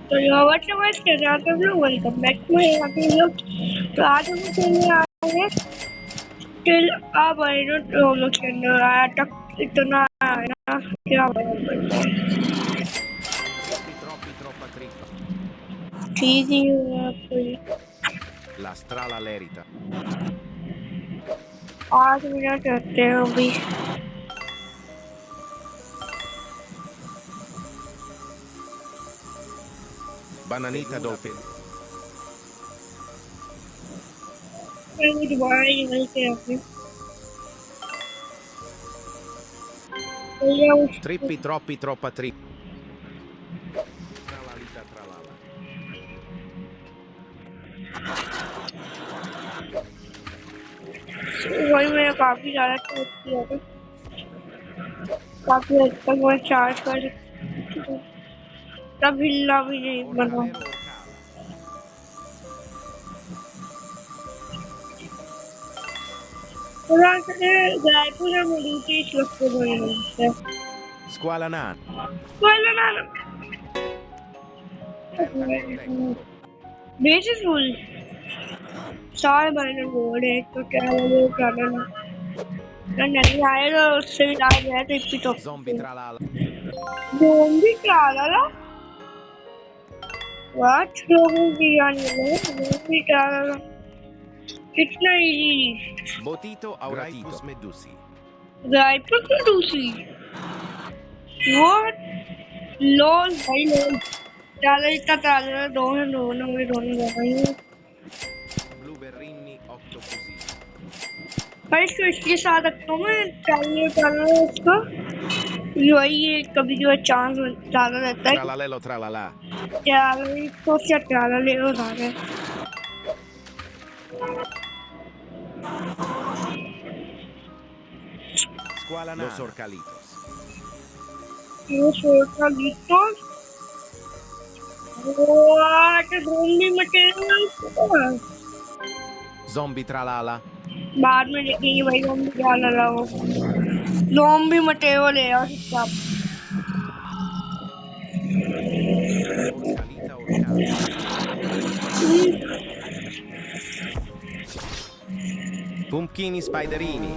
तो WhatsApp vice कर रहा था लोग, वेलकम बैक टू लोग। तो आज हम खेलने आए हैं टिल अब आई डोंट नो हम लोग खेलने आया तक इतना आया ना क्या Troppa trippa. ठीक ही हुआ कोई La strala lerita. 8 मिनट रहते हैं अभी। Bananita dolphin. दोबारा ही वहीं से आते Trippi troppi troppa trippa. Tralalita tralala. वही मेरा काफी ज्यादा चार्ज किया था, काफी हद तक मैं चार्ज कर तब हिलना भी नहीं बना। Orcalero orcala. रायपुर में मरीज लगते हैं Squala nana. ब्यूटीफुल सारे माइनर बोर्ड है तो क्या वो करना नहीं आए तो उससे भी आ गया तो इतनी तो Zombie tralala. ज़ॉम्बी ट्राला व्हाट लोगों की जान है ज़ॉम्बी ट्राला कितना easy. Botito auratus medusi. Raipur की दूसरी व्हाट लॉल भाई लॉल ट्राला इतना ट्राला दोनों Blueberrini octopusi. पर इसको इसके साथ रखता हूँ मैं ट्राला उसका वही है कभी जो चांस ज़्यादा रहता है Tralalelo tralala. तो क्या ट्राला ले लो सारे Squala nana. Los orcalitos. वो छोटा little what zombie material Zombie tralala. बाद में देखेंगे भाई ज़ॉम्बी क्या लगा वो ज़ॉम्बी मटेरियल है और सब Orcalita orcala. Pumpkini spiderini.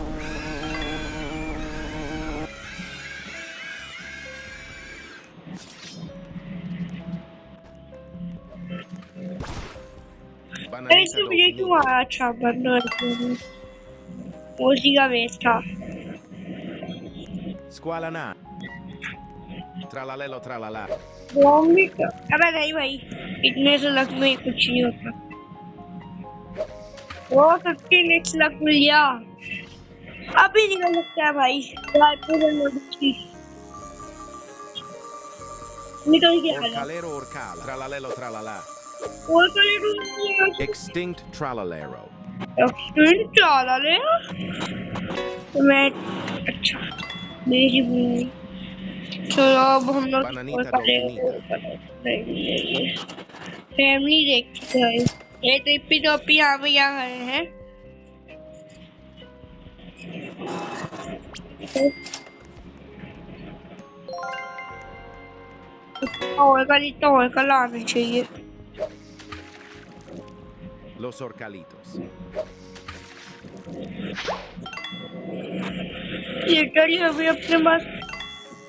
Bananita ऐसे मुझे क्यों dolfinita. आया अच्छा बंदर उसी का वेस्ट था Squala nana. Tralalelo tralala. Zombie अबे नहीं भाई इतने से लक में कुछ नहीं होता वो 50 लक मिल गया अभी निकल सकता है भाई निकल गया Orcalero orcala. Tralalelo tralala. और कल Extinct tralalero. चला ले तो मैं अच्छा मेरी भूमि चलो अब हम लोग Bananita dolfinita. फैमिली देखते हैं ये टिप्पी टोपी यहाँ पे क्या कर रहे हैं और कल आना चाहिए Los orcalitos. लिटरली अभी अपने पास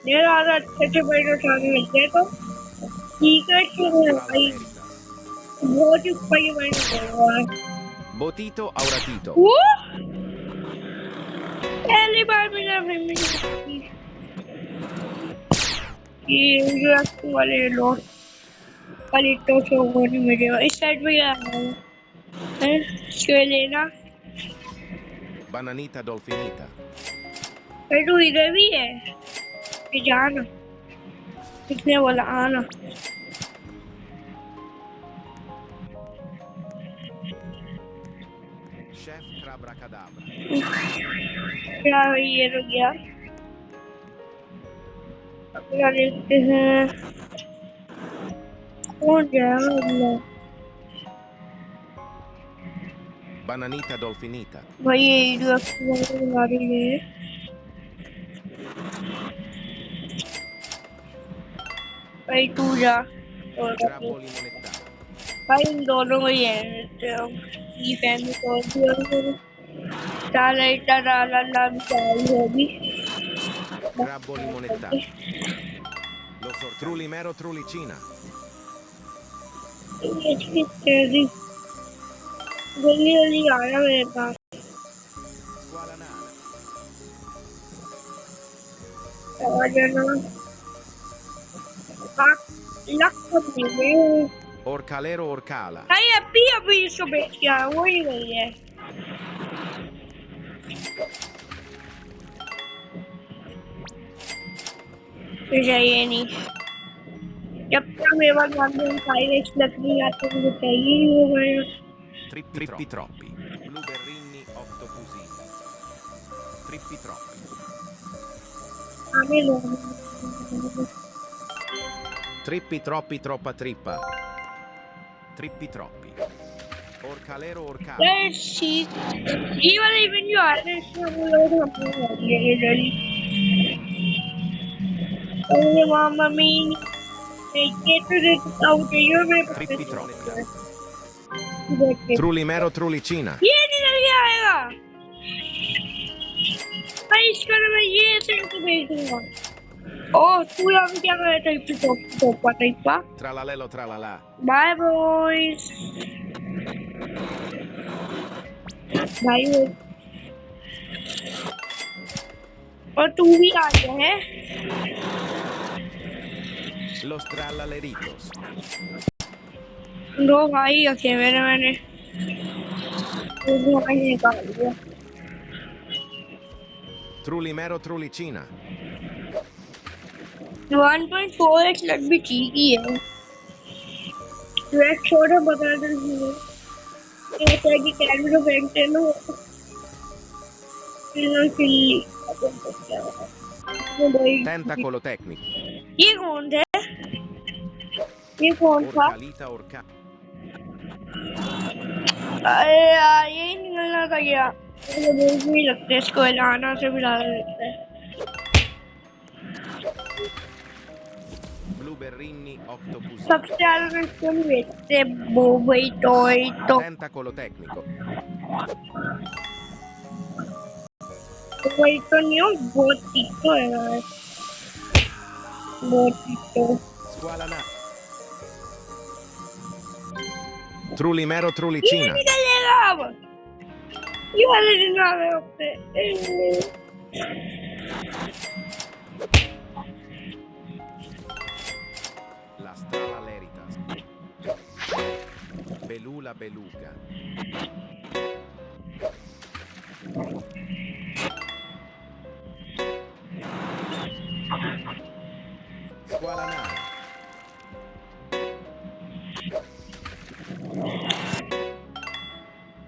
ढेर सारा अच्छे बड़े उठाने लग गए तो ठीक है भाई बहुत ही ऊपर ही बने Botito auratito. वो पहली बार मिला फैमिली ये वाले लोग पलिटो से वो नहीं मिलेगा इस साइड में क्या है इसको लेना Bananita dolfinita. फिर तू इधर भी है ये जाना किसने बोला आना Chef Crabracadabra. क्या ये रुक गया अपना देखते हैं कौन जाएगा Bananita dolfinita. भाई ये गाड़ी है भाई तू जा और Crabbo limonettato. भाई इन दोनों को ही है तो ये फैमिली को भी डाला इतना डाला ना भी चाहिए होगी Crabbo limonettato. Trulli mero trullicina. जल्दी जल्दी आना मेरे पास Squala nana. आ जाना आप लक कर देंगे Orcalero orcala. भाई अभी इसको बेच के आया वो ही वही है तो चाहिए नहीं जब तक मेरे पास 1.5x लकड़ी आती है मुझे चाहिए ही वो भाई Trippi troppi. Blueberrini octopusini. Trippi troppi. आने लो Trippi troppi troppa trippa. Trippi troppi. Orcalero orcala. Let's see ये वाला इवेंट जो आ रहा है इसमें हम लोग अपने ये जल्दी अरे मामा मी get to the out here में Trippi troppi. देखते Trulli mero trullicina. ये निकल के आएगा भाई इसका ना मैं ये ऐसे भेज दूंगा ओह तू यहाँ पे क्या कर रहा था टोपा Tralalelo tralala. बाय बॉयज भाई और तू भी आ गया है Los tralaleritos. दो भाई रखे मैंने वो भाई निकाल दिया Trulli mero trullicina. 1.4x लग भी ठीक ही है रेड छोटा बता दे ऐसा है कि कैमरा फेंकते हैं ना चिल्ली Tentacolo tecnico. ये कौन थे ये कौन था Orcalita orca. अरे यार यही निकलना था क्या मुझे भूख नहीं लगती इसको हिलाना से भी डाल देते हैं Blueberrini octopusini. सबसे ज्यादा तो इसको नहीं बेचते वो भाई टॉय तो Tentacolo tecnico. वही तो नहीं हो बहुत तीखा है यार बहुत तीखा Squala nana. Trulli mero ये trullicina. निकलेगा अब ये वाले दिन आ गए अपने La stralaleritas. Belula beluga. Squala nana.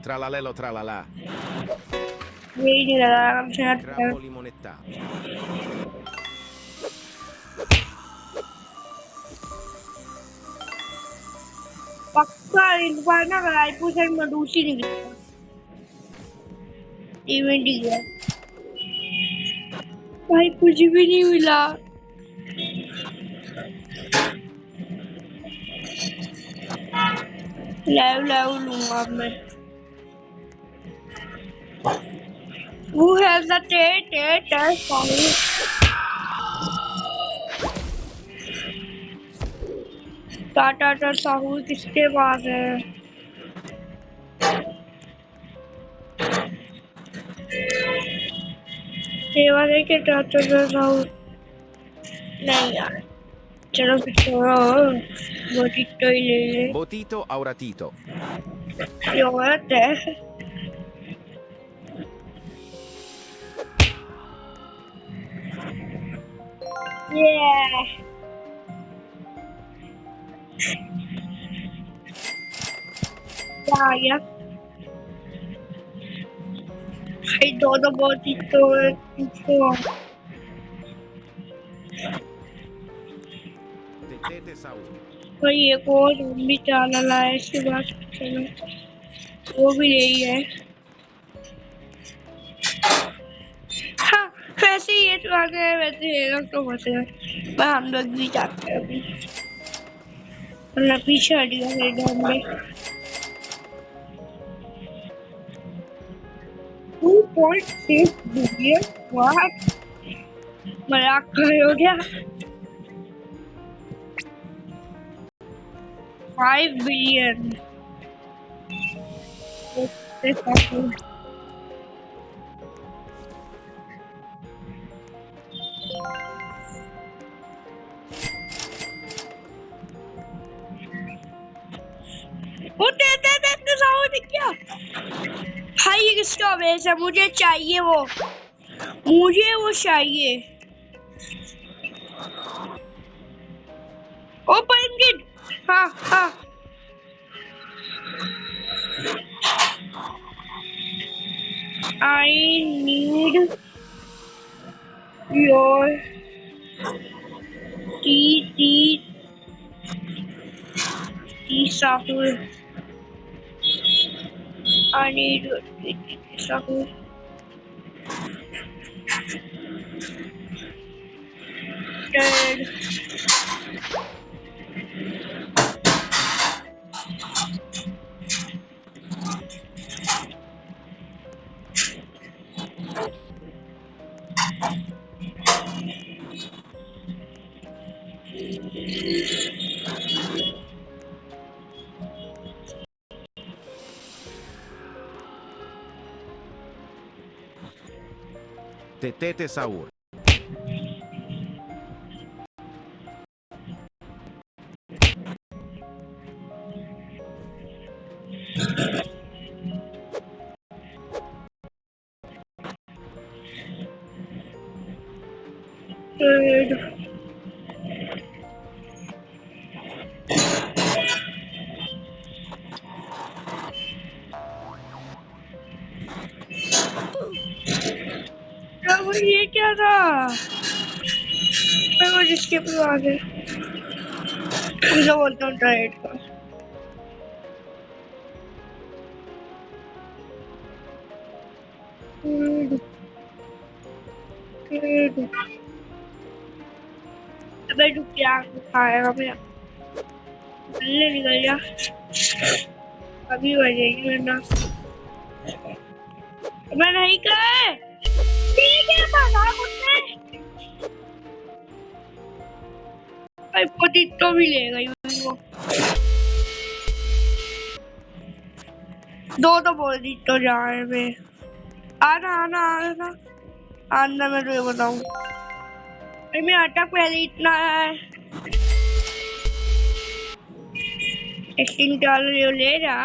Tralalelo tralala. यही नहीं लगा हमसे Crabbo limonettato. पक्का इस बार ना रायपुर से मडूसी निकलेगा इवेंट ही गया भाई कुछ भी नहीं मिला लाइव लूंगा अब मैं Who has the song? Tata Sahu किसके पास है सेवा है कि टाटा साहू नहीं यार चलो फिर छोड़ो वो टिकटो ही ले ले Botito auratito. ये औरत है Yeah. Yeah. I thought about it before. Tetete sauro. पर ये को भी डाला लाया इसके बाद चलो वो भी यही है हाँ वैसे ये तो आ गया वैसे ये लोग तो बचे हैं पर हम लोग भी जाते हैं अभी, वरना पीछे हट गया डैम में। 2.6 बिलियन, वाह मजाक कर हो गया। 5 बिलियन। वो दे साउंड क्या भाई, ये किसका बेस है? मुझे चाहिए वो, मुझे वो चाहिए। Open gate. हाँ हाँ, I need your टी साहूर। I need your टी साहूर। Dead. Tetete Saur. Dead. अब ये क्या था? मैं वो जिसके पास आ गए, मुझे बोलता हूँ डाइट का। अबे तू क्या खाएगा? मेरा गले निकल गया, अभी बजेगी वरना मैं नहीं खाए। ठीक है बना मुझसे भाई, पोटी तो भी लेगा ही वो। दो तो बोल दी तो जा रहे में। आना आना आना आना, मैं तुझे बताऊँ मैं अटक पहले इतना है। $16 ले जा,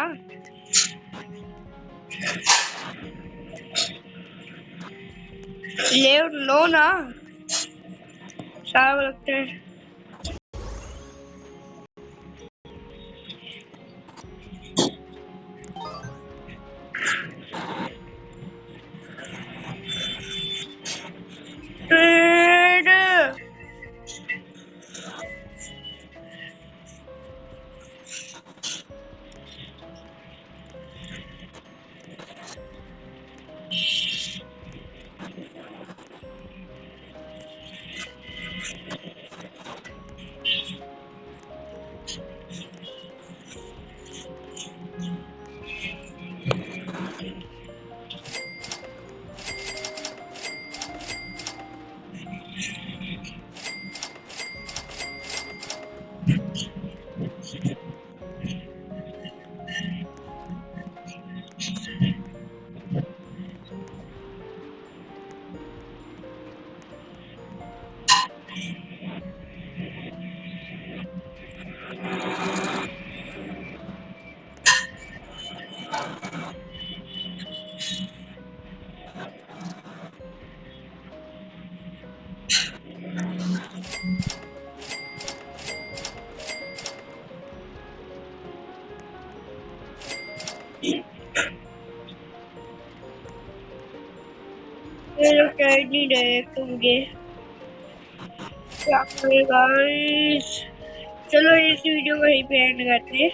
ले लो ना, सारा लगता है। ये लोग कैड नहीं डायरेक्ट मुझे क्या करेगा। चलो इस वीडियो को यहीं पे एंड करते हैं।